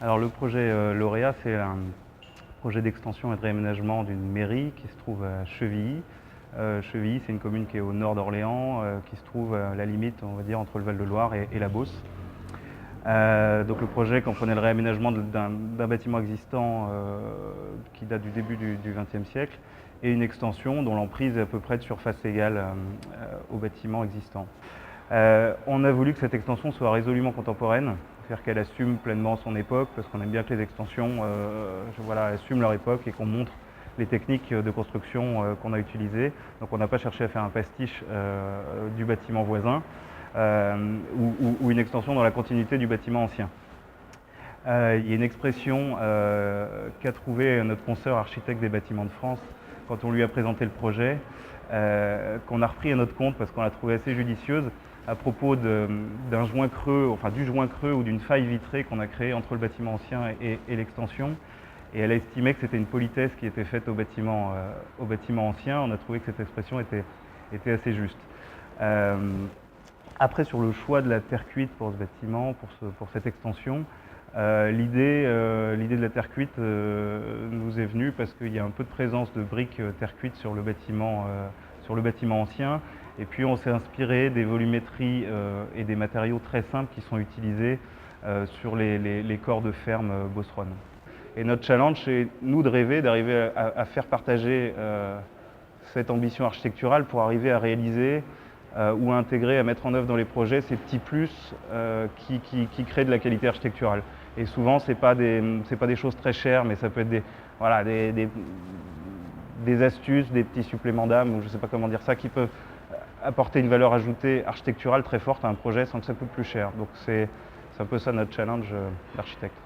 Alors le projet Lauréat, c'est un projet d'extension et de réaménagement d'une mairie qui se trouve à Chevilly. Chevilly, c'est une commune qui est au nord d'Orléans, qui se trouve à la limite, on va dire, entre le Val-de-Loire et la Beauce. Donc le projet comprenait le réaménagement d'un bâtiment existant qui date du début du XXe siècle et une extension dont l'emprise est à peu près de surface égale au bâtiment existant. On a voulu que cette extension soit résolument contemporaine, c'est-à-dire qu'elle assume pleinement son époque, parce qu'on aime bien que les extensions assument leur époque et qu'on montre les techniques de construction qu'on a utilisées. Donc on n'a pas cherché à faire un pastiche du bâtiment voisin ou une extension dans la continuité du bâtiment ancien. Il y a une expression qu'a trouvée notre consoeur architecte des bâtiments de France quand on lui a présenté le projet, qu'on a repris à notre compte parce qu'on l'a trouvée assez judicieuse à propos d'un joint creux, enfin du joint creux ou d'une faille vitrée qu'on a créée entre le bâtiment ancien et l'extension. Et elle a estimé que c'était une politesse qui était faite au bâtiment ancien. On a trouvé que cette expression était assez juste. Après, sur le choix de la terre cuite pour ce bâtiment, pour cette extension, l'idée de la terre cuite nous est venue parce qu'il y a un peu de présence de briques terre cuite sur le bâtiment ancien. Et puis on s'est inspiré des volumétries et des matériaux très simples qui sont utilisés sur les corps de ferme Beauceronne. Et notre challenge, c'est nous de rêver, d'arriver à faire partager cette ambition architecturale pour arriver à réaliser ou à intégrer, à mettre en œuvre dans les projets ces petits plus qui créent de la qualité architecturale. Et souvent, c'est pas des choses très chères, mais ça peut être des astuces, des petits suppléments d'âme, ou je ne sais pas comment dire ça, qui peuvent apporter une valeur ajoutée architecturale très forte à un projet sans que ça coûte plus cher. Donc c'est un peu ça notre challenge d'architecte.